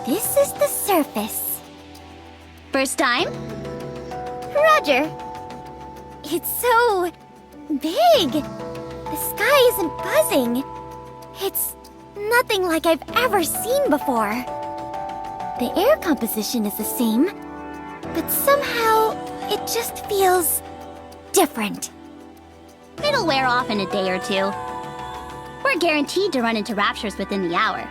This is the surface. First time? Roger. It's so big. The sky isn't buzzing. It's nothing like I've ever seen before. The air composition is the same, but somehow it just feels different. It'll wear off in a day or two. We're guaranteed to run into raptures within the hour.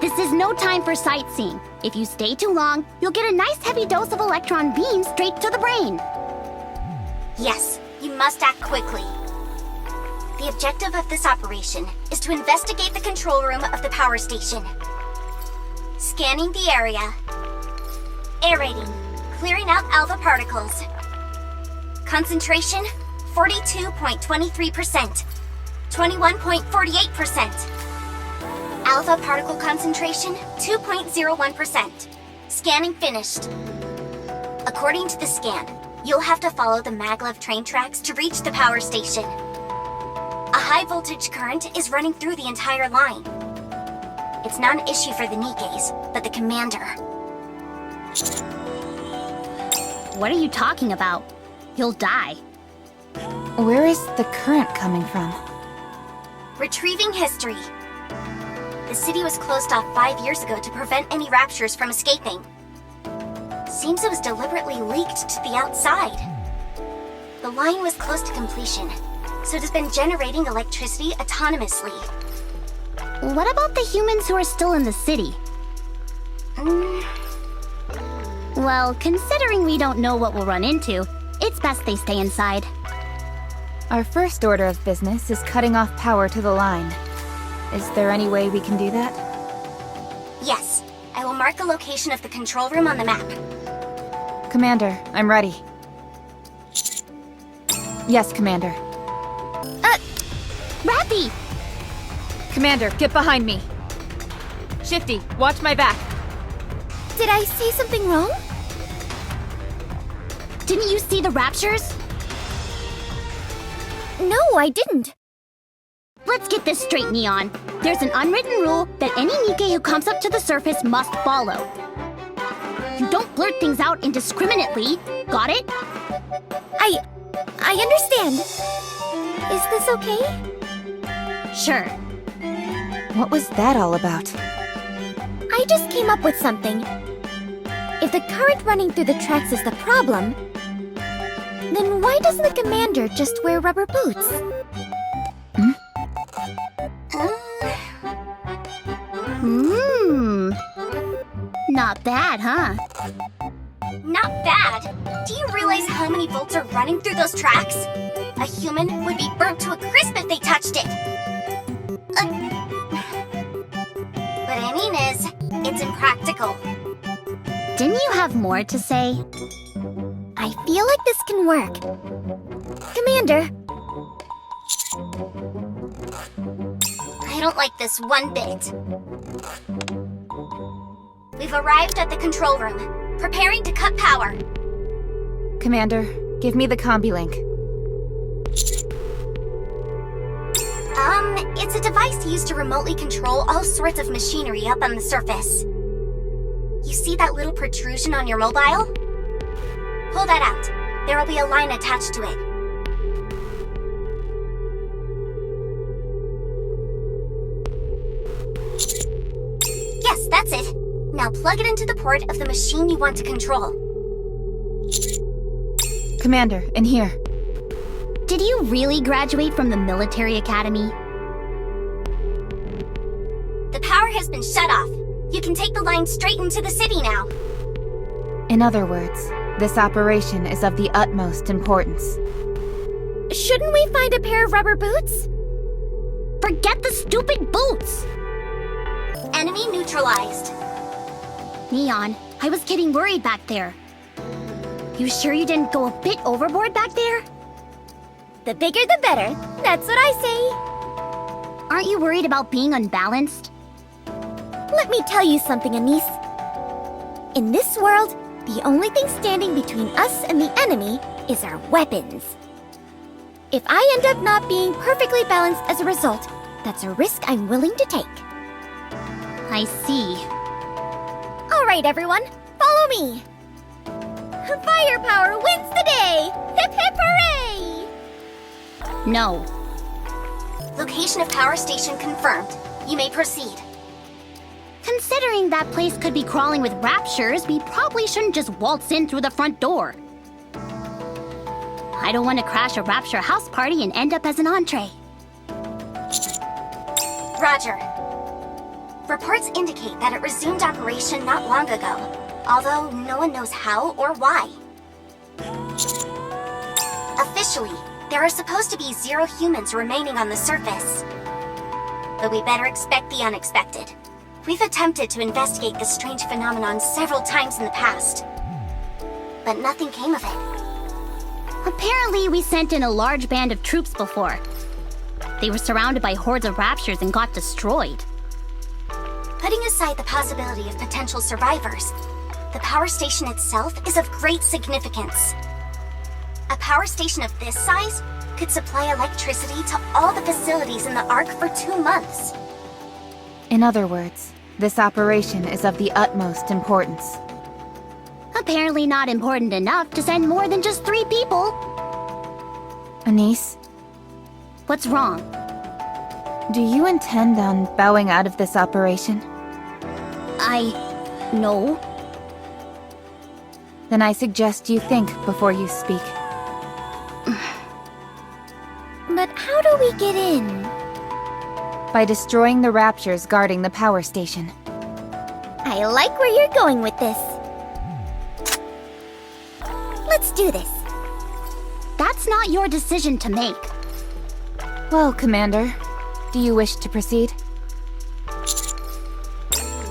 This is no time for sightseeing. If you stay too long, you'll get a nice heavy dose of electron beams straight to the brain. Yes, you must act quickly. The objective of this operation is to investigate the control room of the power station. Scanning the area. Aerating, clearing out alpha particles. Concentration, 42.23%. 21.48%. Alpha particle concentration, 2.01%. Scanning finished. According to the scan, you'll have to follow the maglev train tracks to reach the power station. A high voltage current is running through the entire line. It's not an issue for the NIKKEs, but the commander. What are you talking about? You'll die. Where is the current coming from? Retrieving history. The city was closed off 5 years ago to prevent any raptures from escaping. Seems it was deliberately leaked to the outside. The line was close to completion, so it has been generating electricity autonomously. What about the humans who are still in the city? Well, considering we don't know what we'll run into, it's best they stay inside. Our first order of business is cutting off power to the line. Is there any way we can do that? Yes, I will mark the location of the control room on the map. Commander, I'm ready. Yes, Commander. Rappy! Commander, get behind me. Shifty, watch my back. Did I say something wrong? Didn't you see the raptures? No, I didn't. Let's get this straight, Neon. There's an unwritten rule that any NIKKE who comes up to the surface must follow. You don't blurt things out indiscriminately, got it? I understand. Is this okay? Sure. What was that all about? I just came up with something. If the current running through the tracks is the problem, then why doesn't the commander just wear rubber boots? Not bad, huh? Not bad. Do you realize how many volts are running through those tracks? A human would be burnt to a crisp if they touched it. What I mean is, it's impractical. Didn't you have more to say? I feel like this can work. Commander, I don't like this one bit. We've arrived at the control room, preparing to cut power. Commander, give me the combi link. It's a device used to remotely control all sorts of machinery up on the surface. You see that little protrusion on your mobile? Pull that out. There will be a line attached to it. Yes, that's it. Now plug it into the port of the machine you want to control. Commander, in here. Did you really graduate from the military academy? The power has been shut off. You can take the line straight into the city now. In other words, this operation is of the utmost importance. shouldn't we find a pair of rubber boots? Forget the stupid boots! Enemy neutralized. Neon, I was getting worried back there. You sure you didn't go a bit overboard back there? The bigger the better. That's what I say. Aren't you worried about being unbalanced? Let me tell you something, Anise. In this world, the only thing standing between us and the enemy is our weapons. If I end up not being perfectly balanced as a result, that's a risk I'm willing to take. I see. right, everyone. Follow me. Firepower wins the day! Hip hip hooray! No. Location of power station confirmed. You may proceed. Considering that place could be crawling with raptures, we probably shouldn't just waltz in through the front door. I don't want to crash a rapture house party and end up as an entree. Roger. Reports indicate that it resumed operation not long ago, although no one knows how or why. Officially, there are supposed to be 0 humans remaining on the surface. But we better expect the unexpected. We've attempted to investigate this strange phenomenon several times in the past, but nothing came of it. Apparently, we sent in a large band of troops before. They were surrounded by hordes of raptures and got destroyed. Putting aside the possibility of potential survivors, the power station itself is of great significance. A power station of this size could supply electricity to all the facilities in the Ark for 2 months. In other words, this operation is of the utmost importance. Apparently not important enough to send more than just 3 people. Anise, What's wrong? do you intend on bowing out of this operation? No. Then I suggest you think before you speak. But how do we get in? By destroying the raptures guarding the power station. I like where you're going with this. Let's do this. That's not your decision to make. Well, Commander, do you wish to proceed?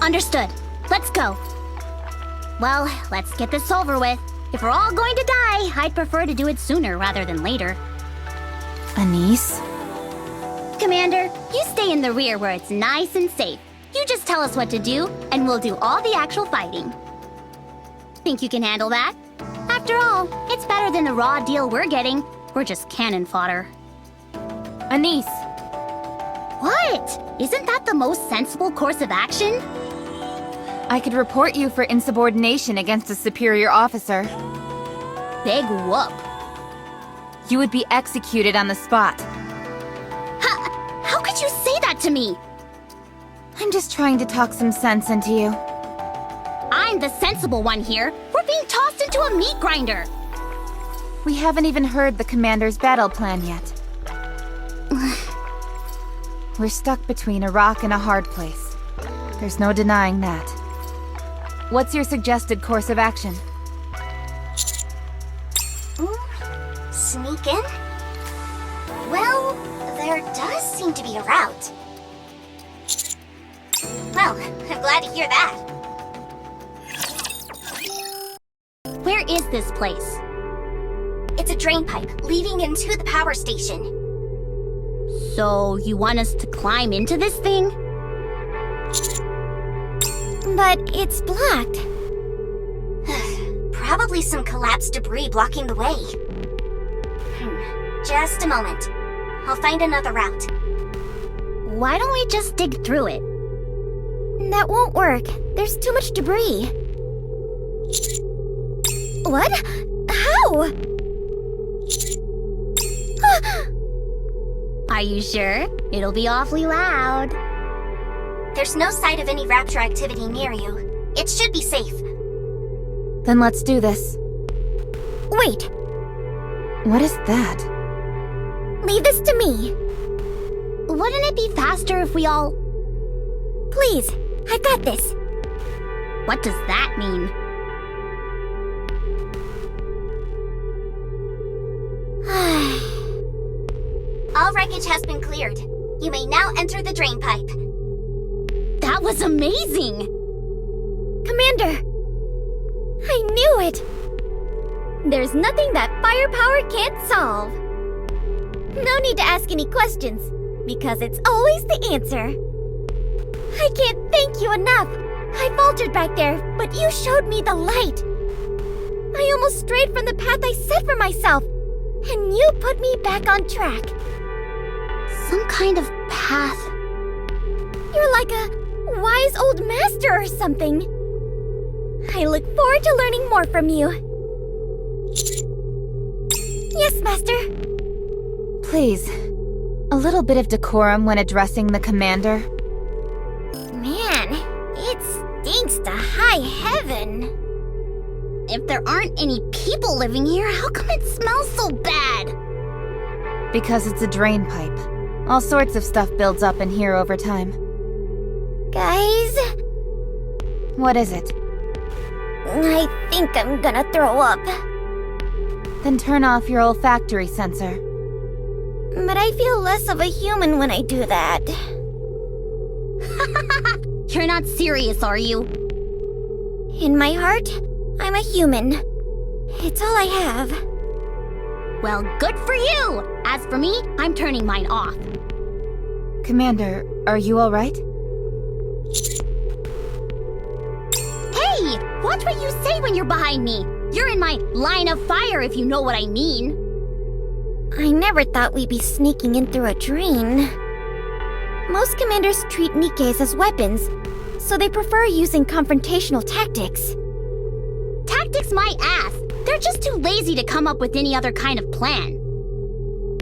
Understood. Let's go. Well, let's get this over with. If we're all going to die, I'd prefer to do it sooner rather than later. Anise? Commander, you stay in the rear where it's nice and safe. You just tell us what to do, and we'll do all the actual fighting. Think you can handle that? After all, it's better than the raw deal we're getting. We're just cannon fodder. Anise! What? Isn't that the most sensible course of action? I could report you for insubordination against a superior officer. Big whoop. You would be executed on the spot. How could you say that to me? I'm just trying to talk some sense into you. I'm the sensible one here. We're being tossed into a meat grinder. We haven't even heard the commander's battle plan yet. We're stuck between a rock and a hard place. There's no denying that. What's your suggested course of action? Sneak in? Well, there does seem to be a route. Well, I'm glad to hear that. Where is this place? It's a drain pipe leading into the power station. So, you want us to climb into this thing? But it's blocked. Probably some collapsed debris blocking the way. Just a moment. I'll find another route. Why don't we just dig through it? That won't work. There's too much debris. What? How? Are you sure? It'll be awfully loud. There's no sight of any rapture activity near you. It should be safe. Then let's do this. Wait, What is that? leave this to me. Wouldn't it be faster if we all... Please, I got this. What does that mean? All wreckage has been cleared. You may now enter the drain pipe. That was amazing! Commander! I knew it! There's nothing that firepower can't solve. No need to ask any questions, because it's always the answer. I can't thank you enough. I faltered back there, but you showed me the light. I almost strayed from the path I set for myself, and you put me back on track. Some kind of path. You're like a wise old master or something. I look forward to learning more from you. Yes, Master. Please, a little bit of decorum when addressing the commander. Man, it stinks to high heaven. If there aren't any people living here, how come it smells so bad? Because it's a drain pipe. All sorts of stuff builds up in here over time. Guys, What is it? I think I'm gonna throw up. Then turn off your olfactory sensor. But I feel less of a human when I do that. You're not serious, are you? In my heart, I'm a human. It's all I have. Well, good for you! As for me, I'm turning mine off. Commander, are you alright? Hey! Watch what you say when you're behind me! You're in my line of fire, if you know what I mean. I never thought we'd be sneaking in through a drain. Most commanders treat NIKKEs as weapons, so they prefer using confrontational tactics. Tactics my ass! They're just too lazy to come up with any other kind of plan.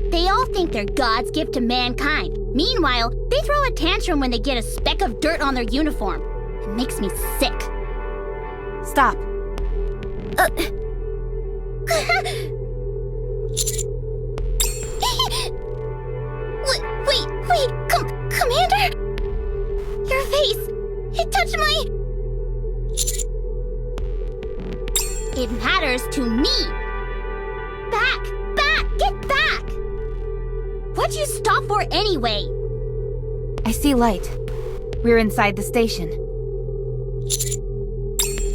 They all think they're God's gift to mankind. Meanwhile, they throw a tantrum when they get a speck of dirt on their uniform. It makes me sick. Stop. Wait, Commander? Your face, it touched my... It matters to me. Back, get back! What'd you stop for anyway? I see light. We're inside the station.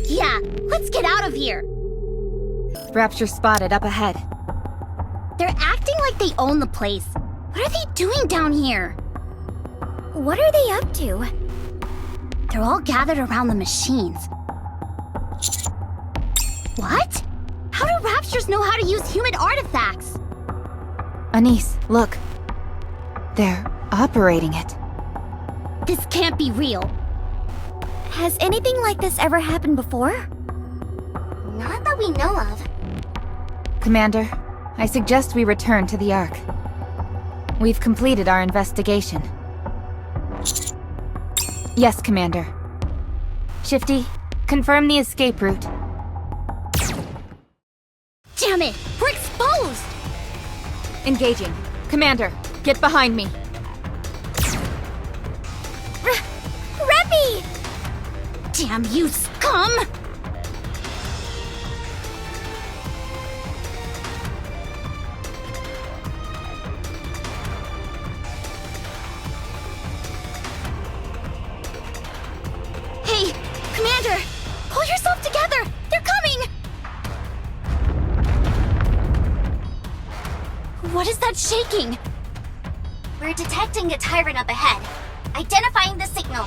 Yeah, let's get out of here. Rapture spotted up ahead. They're acting like they own the place. What are they doing down here? What are they up to? They're all gathered around the machines. What? How do Raptures know how to use human artifacts? Anise, look. They're operating it. This can't be real. Has anything like this ever happened before? Not that we know of. Commander, I suggest we return to the Ark. We've completed our investigation. Yes, Commander. Shifty, confirm the escape route. Damn it! We're exposed! Engaging. Commander, get behind me. Remy! Damn you, scum! Hey, Commander! Pull yourself together! They're coming! What is that shaking? We're detecting a tyrant up ahead. Identifying the signal.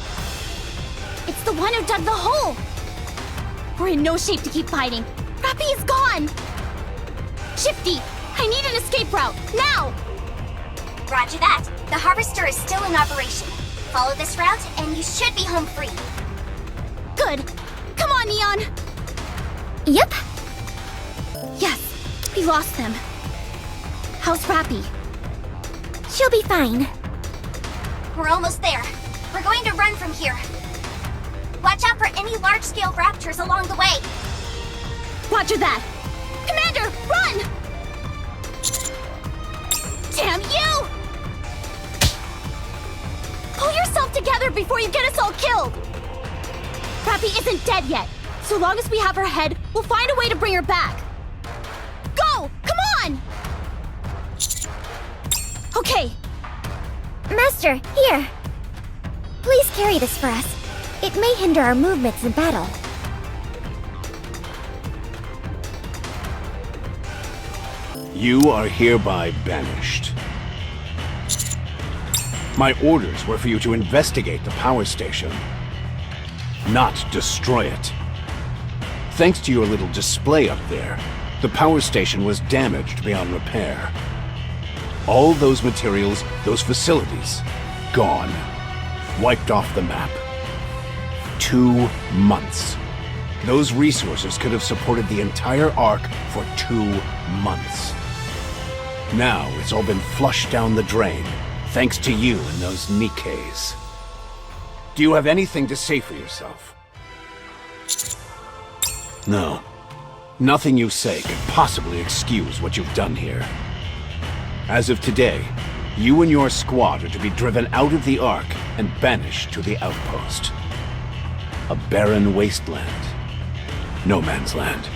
It's the one who dug the hole! We're in no shape to keep fighting. Rappy is gone! Shifty, I need an escape route, now! Roger that. The harvester is still in operation. Follow this route and you should be home free. Good. Come on, Neon! Yep. Yes, we lost them. How's Rappy? She'll be fine. We're almost there. We're going to run from here. Watch out for any large-scale raptors along the way. Roger that! Commander, run! Damn you! Pull yourself together before you get us all killed! Rappy isn't dead yet. So long as we have her head, we'll find a way to bring her back. Go! Come on! Okay. Master, here. Please carry this for us. It may hinder our movements in battle. You are hereby banished. My orders were for you to investigate the power station, not destroy it. Thanks to your little display up there, the power station was damaged beyond repair. All those materials, those facilities, gone. Wiped off the map. 2 months. Those resources could have supported the entire Ark for 2 months. Now it's all been flushed down the drain, thanks to you and those NIKKEs. Do you have anything to say for yourself? No. Nothing you say could possibly excuse what you've done here. As of today, you and your squad are to be driven out of the Ark and banished to the outpost. A barren wasteland. No man's land.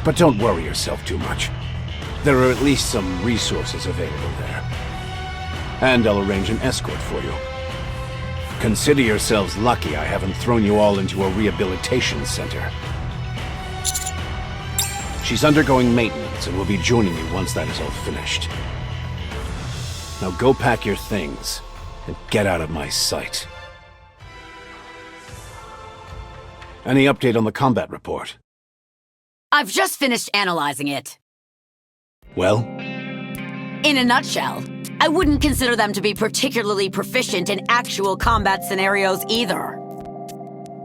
But don't worry yourself too much. There are at least some resources available there. And I'll arrange an escort for you. Consider yourselves lucky I haven't thrown you all into a rehabilitation center. She's undergoing maintenance and will be joining you once that is all finished. Now go pack your things and get out of my sight. Any update on the combat report? I've just finished analyzing it. Well? In a nutshell, I wouldn't consider them to be particularly proficient in actual combat scenarios either.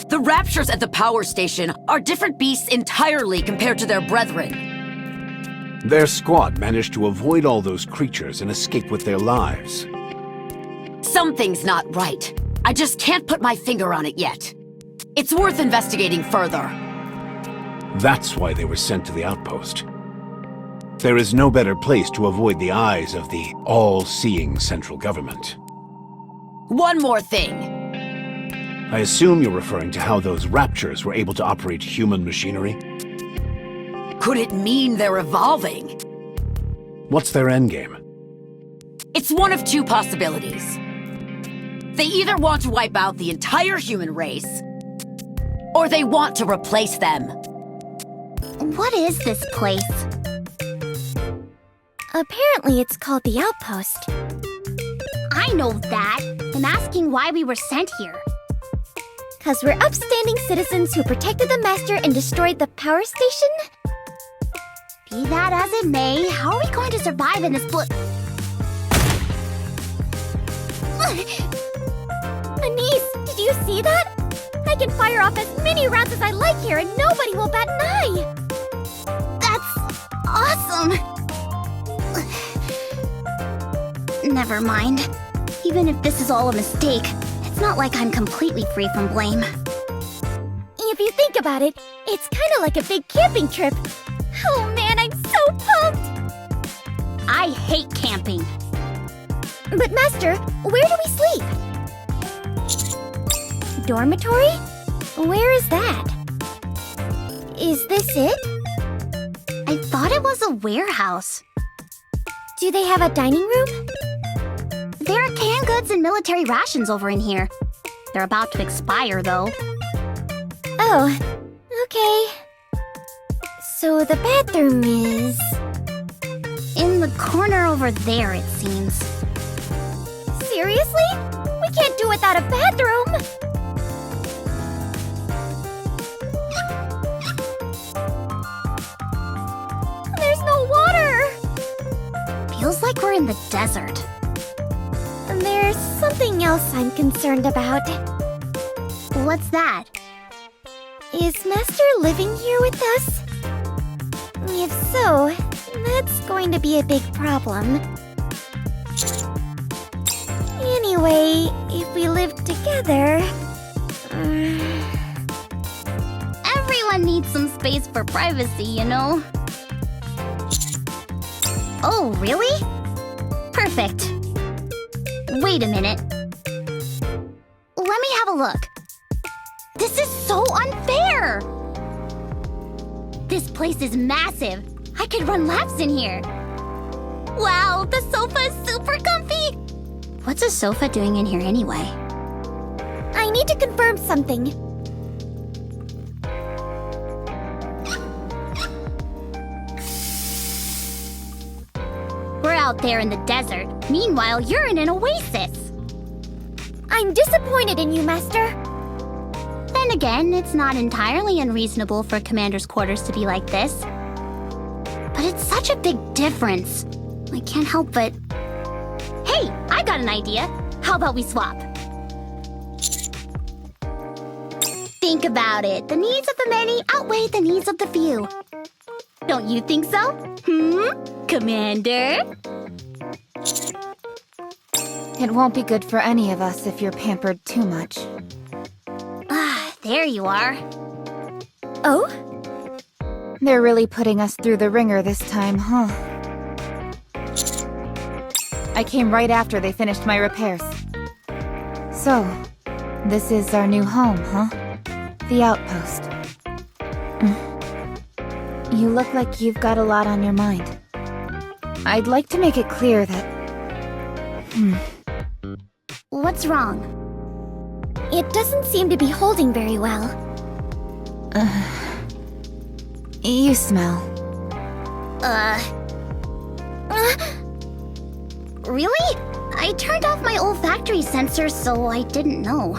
The Raptures at the power station are different beasts entirely compared to their brethren. Their squad managed to avoid all those creatures and escape with their lives. Something's not right. I just can't put my finger on it yet. It's worth investigating further. That's why they were sent to the outpost. There is no better place to avoid the eyes of the all-seeing central government. One more thing. I assume you're referring to how those Raptures were able to operate human machinery? Could it mean they're evolving? What's their endgame? It's one of two possibilities. They either want to wipe out the entire human race, or they want to replace them. What is this place? Apparently it's called the Outpost. I know that. I'm asking why we were sent here. 'Cause we're upstanding citizens who protected the Master and destroyed the power station? Be that as it may, how are we going to survive in this Anise, did you see that? I can fire off as many rounds as I like here and nobody will bat an eye! That's awesome! Never mind. Even if this is all a mistake, it's not like I'm completely free from blame. If you think about it, it's kinda like a big camping trip. Oh man, I'm so pumped! I hate camping. But Master, where do we sleep? Dormitory? Where is that? Is this it? I thought it was a warehouse. Do they have a dining room? There are canned goods and military rations over in here. They're about to expire, though. Oh, okay. So the bathroom is... In the corner over there, it seems. Seriously? We can't do without a bathroom! There's no water! Feels like we're in the desert. There's something else I'm concerned about. What's that? Is Master living here with us? If so, that's going to be a big problem. Anyway, if we live together... Everyone needs some space for privacy, you know? Oh, really? Perfect. Wait a minute. Let me have a look. This is so unfair! This place is massive. I could run laps in here. Wow, the sofa is super comfy! What's a sofa doing in here anyway? I need to confirm something. We're out there in the desert. Meanwhile, you're in an oasis. I'm disappointed in you, Master. Then again, it's not entirely unreasonable for Commander's quarters to be like this. But it's such a big difference. I can't help but... Hey, I got an idea. How about we swap? Think about it. The needs of the many outweigh the needs of the few. Don't you think so? Commander? It won't be good for any of us if you're pampered too much. There you are. Oh? They're really putting us through the ringer this time, huh? I came right after they finished my repairs. So, this is our new home, huh? The outpost. You look like you've got a lot on your mind. I'd like to make it clear that... What's wrong? It doesn't seem to be holding very well. You smell. Really? I turned off my olfactory sensor, so I didn't know.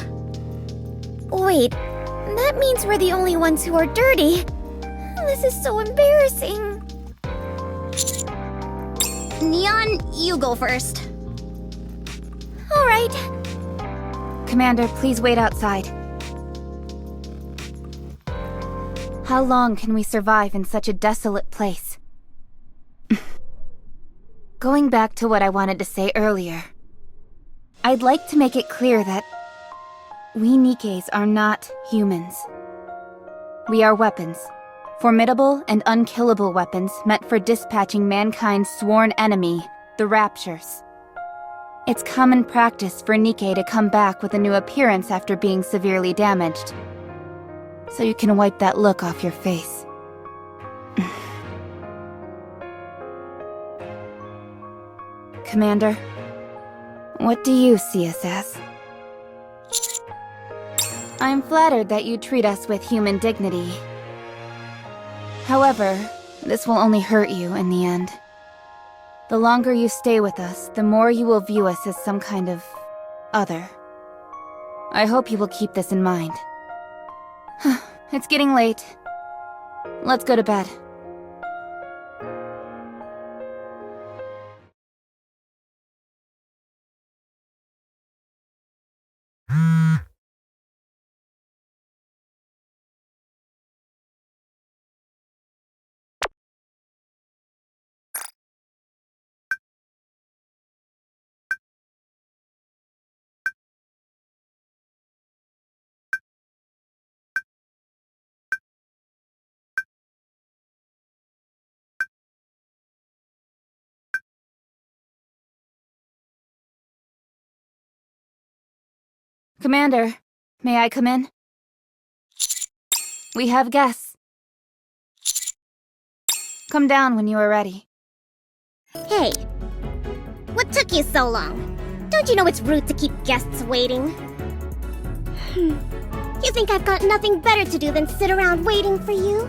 Wait, that means we're the only ones who are dirty. This is so embarrassing. Neon, you go first. All right. Commander, please wait outside. How long can we survive in such a desolate place? Going back to what I wanted to say earlier, I'd like to make it clear that we NIKKEs are not humans. We are weapons. Formidable and unkillable weapons meant for dispatching mankind's sworn enemy, the Raptures. It's common practice for NIKKE to come back with a new appearance after being severely damaged. So you can wipe that look off your face. Commander, what do you see us as? I'm flattered that you treat us with human dignity. However, this will only hurt you in the end. The longer you stay with us, the more you will view us as some kind of other. I hope you will keep this in mind. It's getting late. Let's go to bed. Commander, may I come in? We have guests. Come down when you are ready. Hey, what took you so long? Don't you know it's rude to keep guests waiting? You think I've got nothing better to do than sit around waiting for you?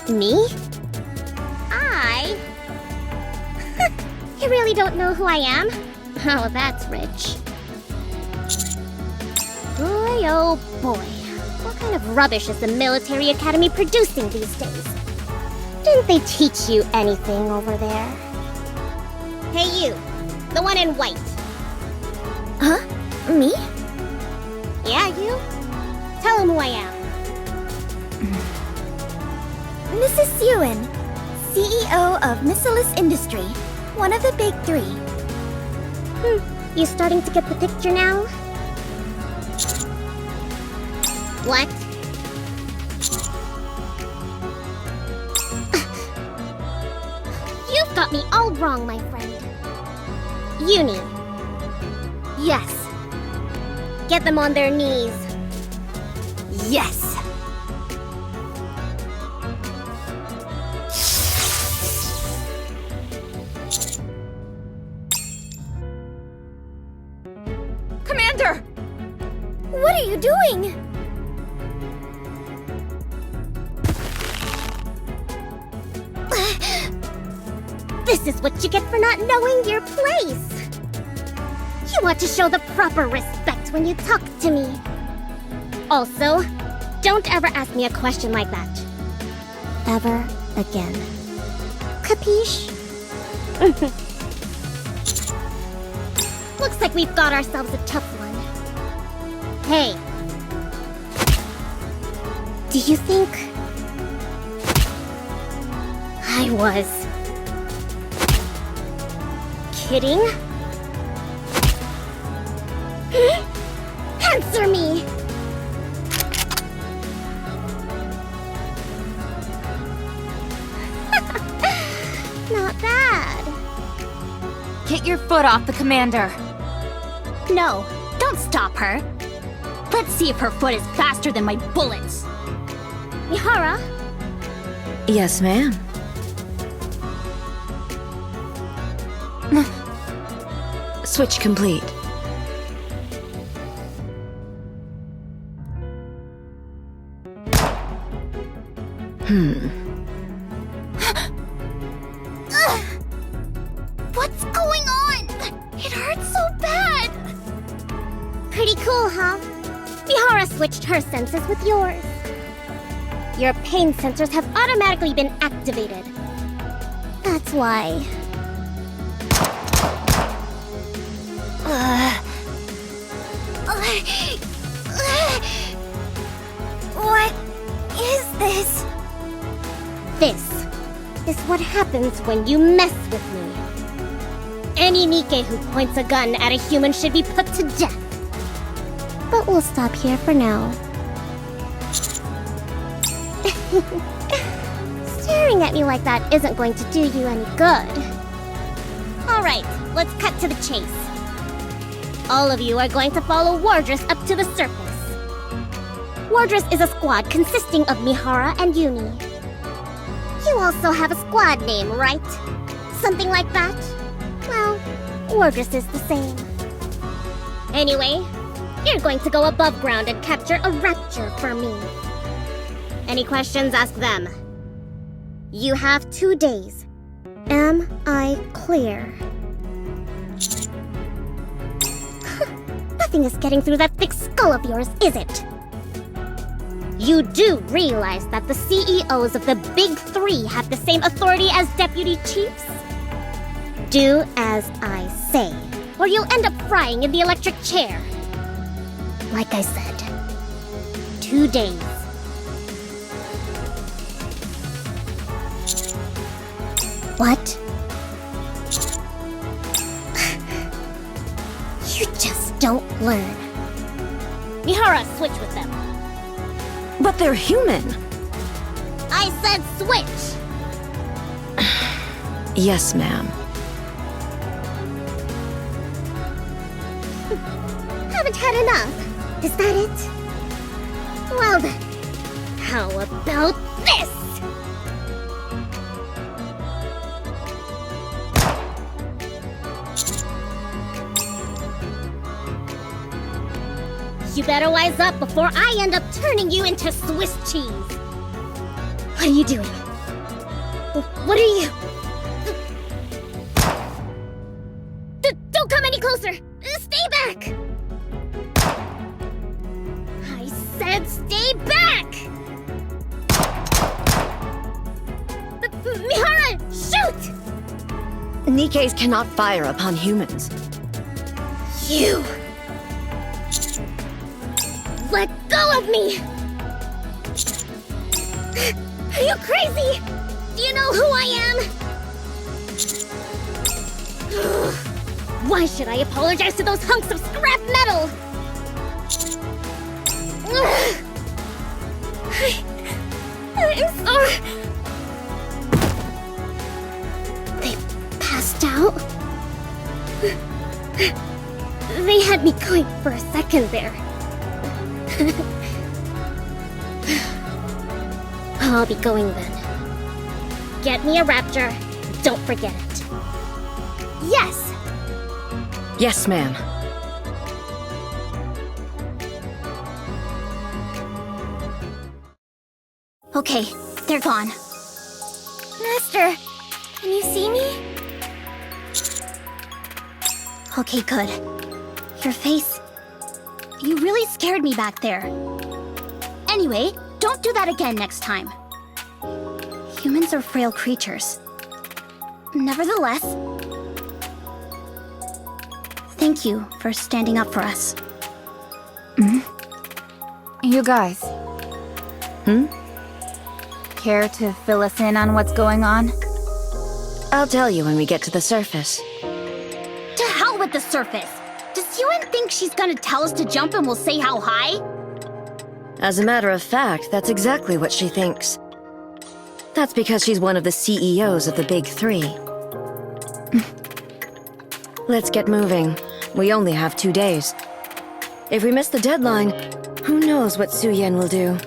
Me? I? You really don't know who I am? Oh, that's rich. Boy, oh boy. What kind of rubbish is the military academy producing these days? Didn't they teach you anything over there? Hey you, the one in white. Huh? Me? Yeah, you? Tell him who I am. Mrs. Ewan, CEO of Missilus Industry, one of the big three. You starting to get the picture now? What? You've got me all wrong, my friend. Uni. Yes. Get them on their knees. Yes! Commander! What are you doing? This is what you get for not knowing your place. You want to show the proper respect when you talk to me. Also, don't ever ask me a question like that. Ever again. Capiche? Looks like we've got ourselves a tough one. Hey, Do you think I was kidding? Answer me! Not bad. Get your foot off the commander. No, don't stop her. Let's see if her foot is faster than my bullets. Mihara, Yes, ma'am. Switch complete. what's going on? It hurts so bad. Pretty cool, huh? Mihara switched her senses with yours. Your pain sensors have automatically been activated. That's why. What is this? This is what happens when you mess with me. Any NIKKE who points a gun at a human should be put to death. But we'll stop here for now. Staring at me like that isn't going to do you any good. Alright, let's cut to the chase. All of you are going to follow Wardress up to the surface. Wardress is a squad consisting of Mihara and Yumi. You also have a squad name, right? Something like that? Well, Wardress is the same. Anyway, you're going to go above ground and capture a rapture for me. Any questions, ask them. You have 2 days. Am I clear? Nothing is getting through that thick skull of yours, is it? You do realize that the CEOs of the Big Three have the same authority as deputy chiefs? Do as I say, or you'll end up frying in the electric chair. Like I said, 2 days. What? You just don't learn. Mihara, switch with them. But they're human. I said switch! Yes, ma'am. Haven't had enough. Is that it? Well then, how about this? You better wise up before I end up turning you into Swiss cheese. What are you doing? What are you? Don't come any closer! Stay back! I said stay back! Mihara, shoot! NIKKEs cannot fire upon humans. You! Let go of me! Are you crazy? Do you know who I am? Why should I apologize to those hunks of scrap metal? I'm sorry. They passed out? They had me going for a second there. I'll be going then. Get me a rapture. Don't forget it. Yes! Yes, ma'am. Okay, they're gone. Master, can you see me? Okay, good. Your face... You really scared me back there. Anyway, don't do that again next time. Humans are frail creatures. Nevertheless... Thank you for standing up for us. You guys, Care to fill us in on what's going on? I'll tell you when we get to the surface. To hell with the surface! Does Yuen think she's gonna tell us to jump and we'll say how high? As a matter of fact, that's exactly what she thinks. That's because she's one of the CEOs of the Big Three. Let's get moving. We only have 2 days. If we miss the deadline, who knows what Su Yen will do.